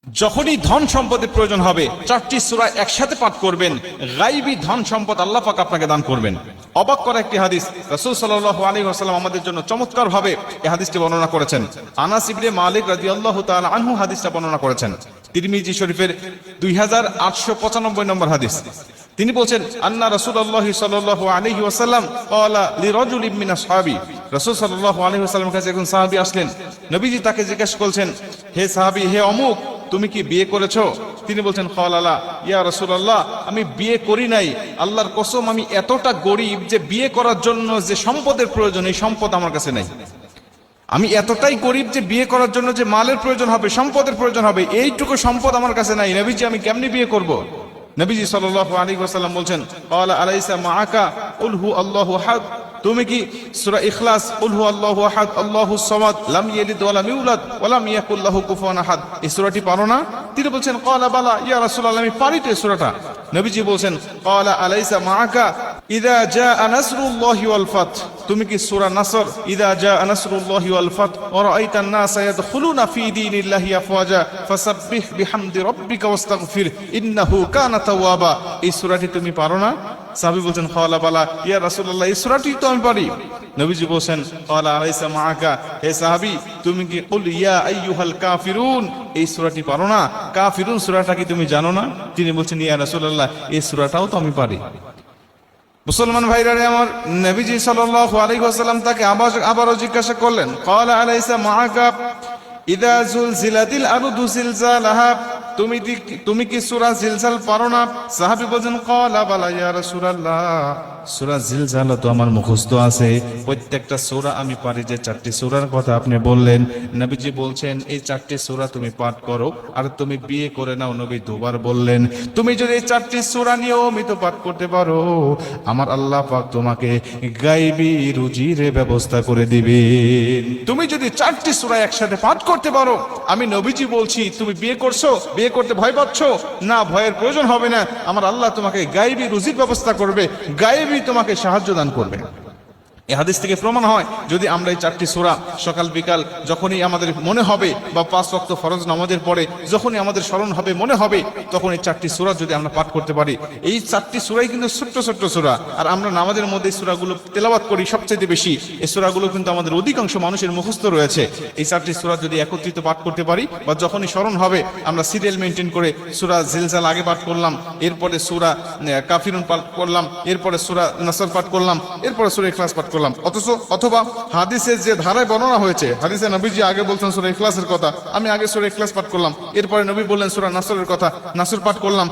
যখনই ধন সম্পদের প্রয়োজন হবে চারটি সূরা একসাথে পাঠ করবেন, গায়বী ধন সম্পদ আল্লাহ পাক আপনাকে দান করবেন। অবাক করা একটি হাদিস, রাসূল সাল্লাল্লাহু আলাইহি ওয়াসাল্লাম আমাদের জন্য চমৎকার ভাবে এই হাদিসটি বর্ণনা করেছেন। আনাস ইবনে মালিক রাদিয়াল্লাহু তাআলা আনহু হাদিসটা বর্ণনা করেছেন। তিরমিজি শরীফের 2895 নম্বর হাদিস। তিনি বলছেন, আন্না রাসূলুল্লাহ সাল্লাল্লাহু আলাইহি ওয়াসাল্লাম ক্বালা লিরাজুলিন মিন আসহাবি, রাসূল সাল্লাল্লাহু আলাইহি ওয়াসাল্লামের কাছে একজন সাহাবী আসলেন। নবীজি তাকে জিজ্ঞাসা করছেন, হে সাহাবী, হে অমুক, তুমি কি বিয়ে করেছো? তিনি বলছেন, ক্বালা ইয়া রাসূলুল্লাহ, আমি বিয়ে করি নাই। আল্লাহর কসম, আমি এতটা গরীব যে বিয়ে করার জন্য যে সম্পদের প্রয়োজন, এই সম্পদ আমার কাছে নাই। আমি এতটাই গরীব যে বিয়ে করার জন্য যে মালের প্রয়োজন হবে, সম্পদের প্রয়োজন হবে, এইটুকু সম্পদ আমার কাছে নাই। নবীজি, আমি কেমনে বিয়ে করব? নবীজি সাল্লাল্লাহু আলাইহি ওয়াসাল্লাম বলছেন, ক্বালা আলাইসা মাআকা কুল হু আল্লাহু আহাদ, তুমি কি সূরা ইখলাস কুল হু আল্লাহু আহাদ আল্লাহুস সামাদ লাম ইয়ালিদ ওয়া লাম ইউলাদ ওয়া লাম ইয়াকুল লাহু কুফুয়ান আহাদ, এই সূরাটি পারো না? তিনি বলছেন, ক্বালা বালা ইয়া রাসূলুল্লাহ, আমি পারি তো এই সূরাটা। নবীজি বলছেন, ক্বালা আলাইসা মাআকা ইযা জাআ নাসরুল্লাহি ওয়াল ফাত, তুমি কি সূরা নাসর ইযা জাআ নাসরুল্লাহি ওয়াল ফাত ওয়া রাআইতান নাসা ইয়াদখুলুনা ফি দীনিল্লাহি আফওয়াজা ফাসাব্বিহ বিহামদি রাব্বিকা ওয়াস্তাগফির ইন্নাহু কানা তাওয়াবা, এই সূরাটি তুমি পারো না? সাহাবী বলছেন, ক্বালা বালা ইয়া রাসূলুল্লাহ, এই সূরাটি তো আমি পারি। নবীজি বলছেন, ক্বালা আলাইসা মাআকা, হে সাহাবী, তুমি কি কুল ইয়া আইয়ুহাল কাফিরুন, এই সূরাটি পারো না? কাফিরুন সূরাটা কি তুমি জানো না? তিনি বলছেন, ইয়া রাসূলুল্লাহ, এই সূরাটাও তো আমি পারি। মুসলমান ভাইরা আমার, নবীজি সাল্লাল্লাহু আলাইহি ওয়াসাল্লাম তাকে আবারও জিজ্ঞাসা করলেন, ক্বালা আলাইসা মাআকা ইযা যুলজিলাতিল আরদু জিলজালাহা, তুমি কি সূরা জিলজাল পারো না? সাহাবী বলেন, ক্বালা বালা ইয়া রাসূলুল্লাহ, সূরা জিলজাল তো আমার মুখস্থ আছে, প্রত্যেকটা সূরা আমি পারি। যে চারটি সূরার কথা আপনি বললেন, নবীজি বলছেন এই চারটি সূরা তুমি পাঠ করো আর তুমি বিয়ে করে নাও। নবী দুবার বললেন, তুমি যদি এই চারটি সূরা নিয়মিত পাঠ করতে পারো, আমার আল্লাহ পাক তোমাকে গায়বী রুজির ব্যবস্থা করে দিবেন। তুমি যদি চারটি সূরা একসাথে পাঠ করতে পারো, আমি নবীজি বলছি, তুমি বিয়ে করছো, বিয়ে করতে ভয় পাচ্ছ না, ভয়ের প্রয়োজন হবে না। আমার আল্লাহ তোমাকে গায়বী রুজির ব্যবস্থা করবে, গায়বী তোমাকে সাহায্য দান করবে। এই হাদিস থেকে প্রমাণ হয়, যদি আমরা এই চারটি সূরা সকাল বিকাল যখনই আমাদের মনে হবে, বা 5 ওয়াক্ত ফরজ নামাজের পরে যখনই আমাদের স্মরণ হবে, মনে হবে, তখন এই চারটি সূরা যদি আমরা পাঠ করতে পারি, এই চারটি সূরাই কিন্তু ছোট্ট ছোট্ট সূরা। আর আমরা নামাজের মধ্যে এই সূরাগুলো তেলাওয়াত করি সবচেয়ে বেশি। এই সূরাগুলো কিন্তু আমাদের অধিকাংশ মানুষের মুখস্থ রয়েছে। এই চারটি সূরা যদি একত্রিত পাঠ করতে পারি, বা যখনই স্মরণ হবে, আমরা সিরিয়াল মেনটেন করে সূরা জিলজাল আগে পাঠ করলাম, এরপরে সূরা কাফিরুন পাঠ করলাম, এরপরে সূরা নাসর পাঠ করলাম, এরপরে সূরা ইখলাস পাঠ করলাম। অথবা হাদিসে যে ধারায় বর্ণনা হয়েছে, হাদিসে নবীজি আগে বলছেন সূরা ইখলাসের কথা, আমি আগে সূরা ইখলাস পাঠ করলাম, এরপরে নবী বললেন সূরা নাসরের কথা, নাসর পাঠ করলাম।